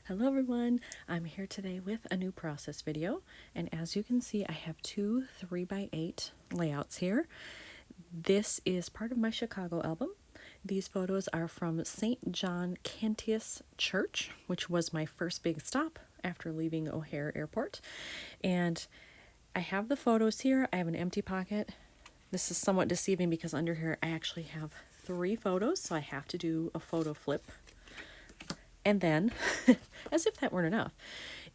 Hello everyone, I'm here today with a new process video, and as you can see I have two 3x8 layouts here. This is part of my Chicago album. These photos are from St. John Cantius Church, which was my first big stop after leaving O'Hare Airport. And I have the photos here. I have an empty pocket. This is somewhat deceiving because under here I actually have 3 photos, so I have to do a photo flip. And then, as if that weren't enough,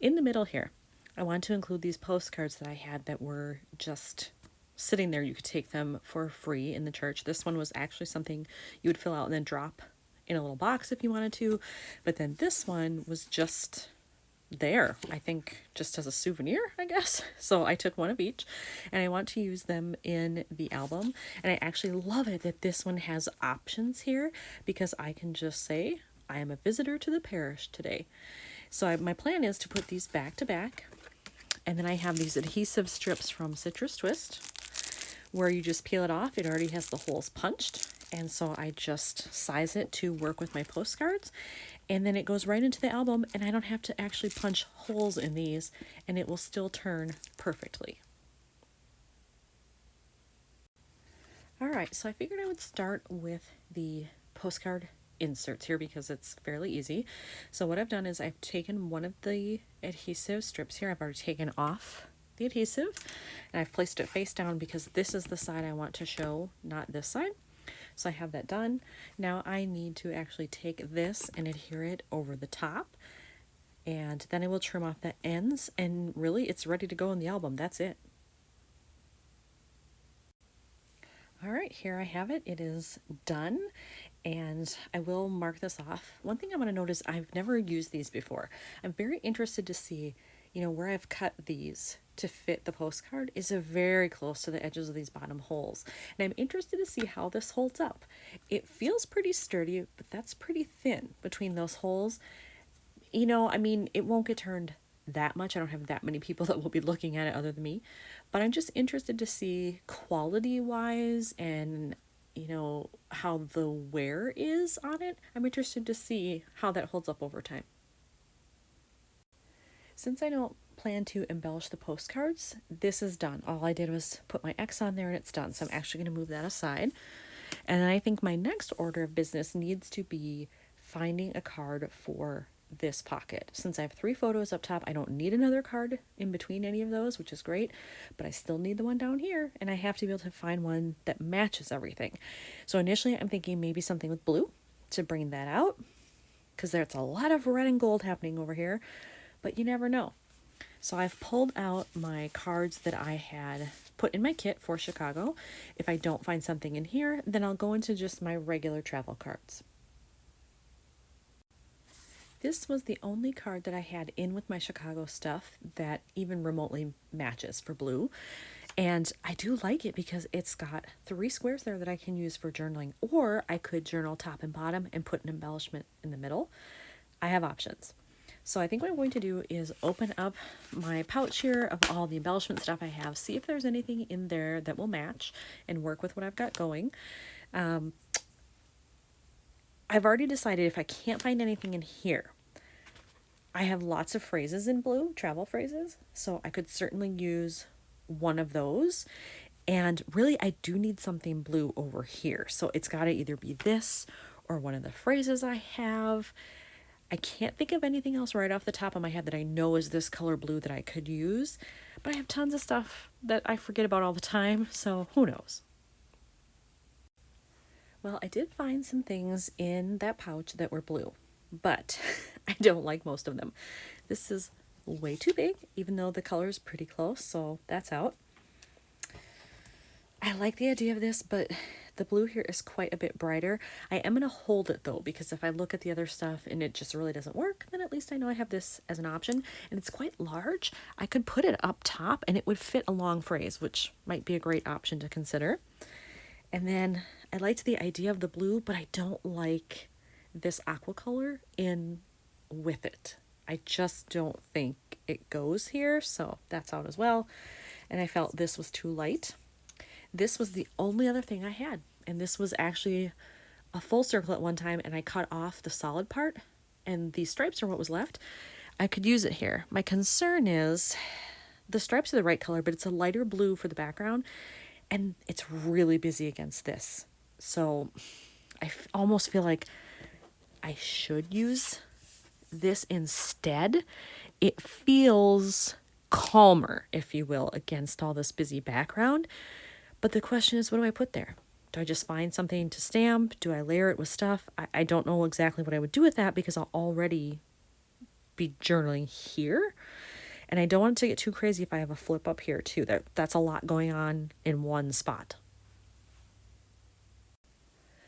in the middle here, I want to include these postcards that I had that were just sitting there. You could take them for free in the church. This one was actually something you would fill out and then drop in a little box if you wanted to. But then this one was just there, I think, just as a souvenir, I guess. So I took one of each, and I want to use them in the album. And I actually love it that this one has options here, because I can just say, I am a visitor to the parish today. So my plan is to put these back to back, and then I have these adhesive strips from Citrus Twist where you just peel it off. It already has the holes punched, and so I just size it to work with my postcards, and then it goes right into the album, and I don't have to actually punch holes in these, and it will still turn perfectly. All right, so I figured I would start with the postcard inserts here because it's fairly easy. So what I've done is I've taken one of the adhesive strips here. I've already taken off the adhesive, and I've placed it face down because this is the side I want to show, not this side. So I have that done. Now I need to actually take this and adhere it over the top, and then I will trim off the ends, and really it's ready to go in the album. That's it. All right, here I have it. It is done, and I will mark this off. One thing I want to note is I've never used these before. I'm very interested to see, where I've cut these to fit the postcard is very close to the edges of these bottom holes. And I'm interested to see how this holds up. It feels pretty sturdy, but that's pretty thin between those holes. It won't get turned that much. I don't have that many people that will be looking at it other than me, but I'm just interested to see quality wise and how the wear is on it. I'm interested to see how that holds up over time. Since I don't plan to embellish the postcards, this is done. All I did was put my X on there and it's done. So I'm actually going to move that aside. And then I think my next order of business needs to be finding a card for this pocket. Since I have 3 photos up top, I don't need another card in between any of those, which is great, but I still need the one down here, and I have to be able to find one that matches everything. So initially I'm thinking maybe something with blue to bring that out, because there's a lot of red and gold happening over here, but you never know. So I've pulled out my cards that I had put in my kit for Chicago. If I don't find something in here, then I'll go into just my regular travel cards. This was the only card that I had in with my Chicago stuff that even remotely matches for blue. And I do like it because it's got 3 squares there that I can use for journaling, or I could journal top and bottom and put an embellishment in the middle. I have options. So I think what I'm going to do is open up my pouch here of all the embellishment stuff I have, see if there's anything in there that will match and work with what I've got going. I've already decided if I can't find anything in here, I have lots of phrases in blue, travel phrases, so I could certainly use one of those. And really, I do need something blue over here. So it's got to either be this or one of the phrases I have. I can't think of anything else right off the top of my head that I know is this color blue that I could use, but I have tons of stuff that I forget about all the time, so who knows? Well, I did find some things in that pouch that were blue, but I don't like most of them. This is way too big, even though the color is pretty close, so that's out. I like the idea of this, but the blue here is quite a bit brighter. I am going to hold it though, because if I look at the other stuff and it just really doesn't work, then at least I know I have this as an option. And it's quite large. I could put it up top and it would fit a long phrase, which might be a great option to consider. And then I liked the idea of the blue, but I don't like this aqua color in with it. I just don't think it goes here, so that's out as well. And I felt this was too light. This was the only other thing I had, and this was actually a full circle at one time, and I cut off the solid part and these stripes are what was left, I could use it here. My concern is the stripes are the right color, but it's a lighter blue for the background, and it's really busy against this. So I almost feel like I should use this instead. It feels calmer, if you will, against all this busy background. But the question is, what do I put there? Do I just find something to stamp? Do I layer it with stuff? I don't know exactly what I would do with that because I'll already be journaling here. And I don't want it to get too crazy if I have a flip up here too. That's a lot going on in one spot.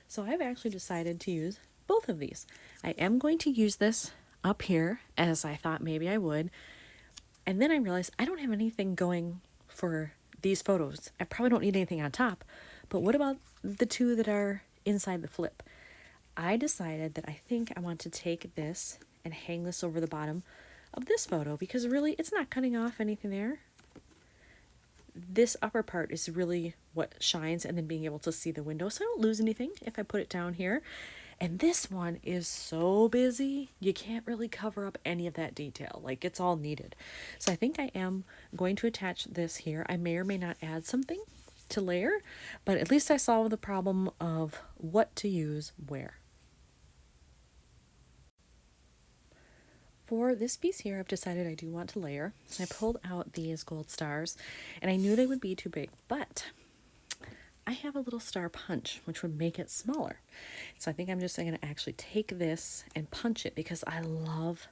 So I've actually decided to use both of these. I am going to use this up here as I thought maybe I would. And then I realized I don't have anything going for these photos. I probably don't need anything on top. But what about the two that are inside the flip? I decided that I think I want to take this and hang this over the bottom of this photo because really it's not cutting off anything there. This upper part is really what shines, and then being able to see the window so I don't lose anything if I put it down here. And this one is so busy, you can't really cover up any of that detail. Like, it's all needed. So I think I am going to attach this here. I may or may not add something to layer, but at least I solved the problem of what to use where. For this piece here, I've decided I do want to layer. So I pulled out these gold stars, and I knew they would be too big, but I have a little star punch, which would make it smaller. So I think I'm just going to actually take this and punch it because I love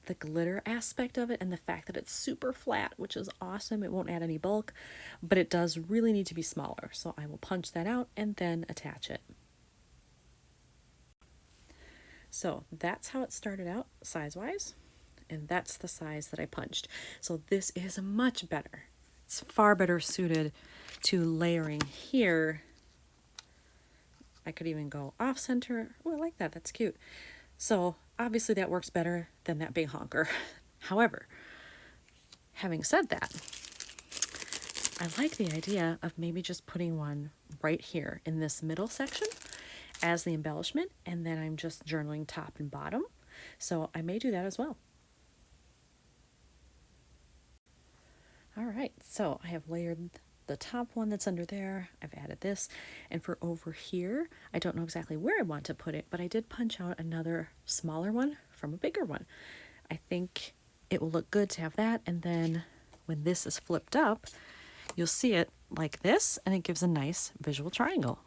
the glitter aspect of it and the fact that it's super flat, which is awesome. It won't add any bulk, but it does really need to be smaller. So I will punch that out and then attach it. So that's how it started out size-wise, and that's the size that I punched. So this is much better. It's far better suited to layering here. I could even go off center. Oh, I like that. That's cute. So obviously that works better than that big honker. However, having said that, I like the idea of maybe just putting one right here in this middle section as the embellishment, and then I'm just journaling top and bottom. So I may do that as well. All right, so I have layered the top one that's under there. I've added this, and for over here, I don't know exactly where I want to put it, but I did punch out another smaller one from a bigger one. I think it will look good to have that, and then when this is flipped up, you'll see it like this, and it gives a nice visual triangle.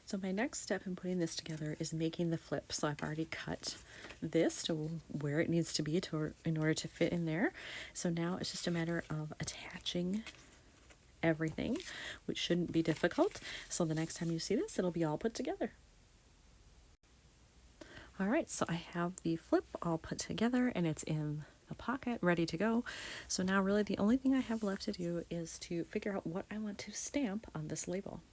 So my next step in putting this together is making the flip. So I've already cut this to where it needs to be in order to fit in there. So now it's just a matter of attaching everything, which shouldn't be difficult. So the next time you see this, it'll be all put together. All right, so I have the flip all put together and it's in the pocket ready to go. So now really the only thing I have left to do is to figure out what I want to stamp on this label.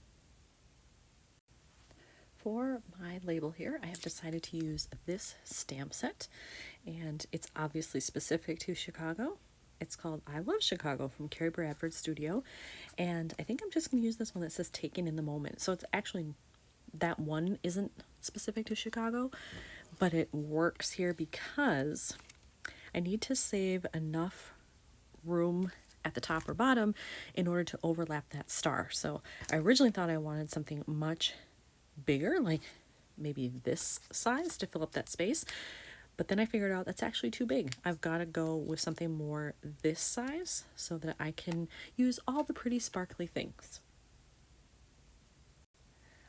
For my label here, I have decided to use this stamp set, and it's obviously specific to Chicago. It's called I Love Chicago from Carrie Bradford's studio, and I think I'm just going to use this one that says Taken in the Moment. So it's actually, that one isn't specific to Chicago, but it works here because I need to save enough room at the top or bottom in order to overlap that star. So I originally thought I wanted something much bigger, like maybe this size to fill up that space, but then I figured out that's actually too big. I've got to go with something more this size so that I can use all the pretty sparkly things.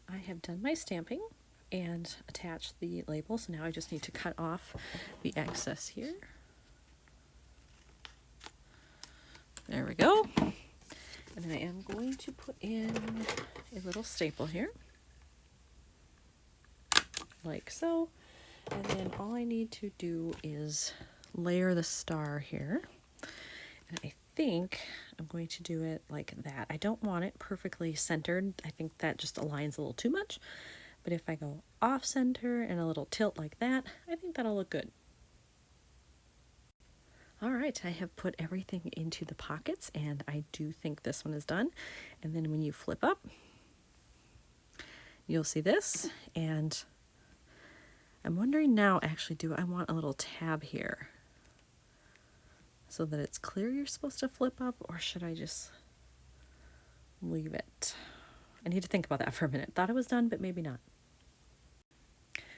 I have done my stamping and attached the label, so now I just need to cut off the excess here. There we go. And I am going to put in a little staple here, like so, and then all I need to do is layer the star here, and I think I'm going to do it like that. I don't want it perfectly centered. I think that just aligns a little too much, but if I go off center and a little tilt like that, I think that'll look good. All right, I have put everything into the pockets, and I do think this one is done. And then when you flip up, you'll see this, and I'm wondering now, actually, do I want a little tab here so that it's clear you're supposed to flip up, or should I just leave it? I need to think about that for a minute. Thought it was done, but maybe not.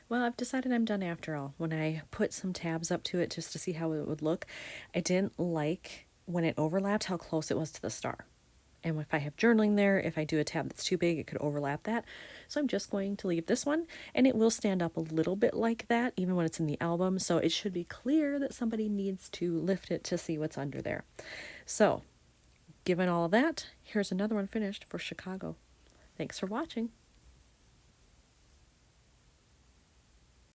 Well, I've decided I'm done after all. When I put some tabs up to it just to see how it would look, I didn't like when it overlapped how close it was to the star. And if I have journaling there, if I do a tab that's too big, it could overlap that. So I'm just going to leave this one, and it will stand up a little bit like that, even when it's in the album. So it should be clear that somebody needs to lift it to see what's under there. So, given all of that, here's another one finished for Chicago. Thanks for watching.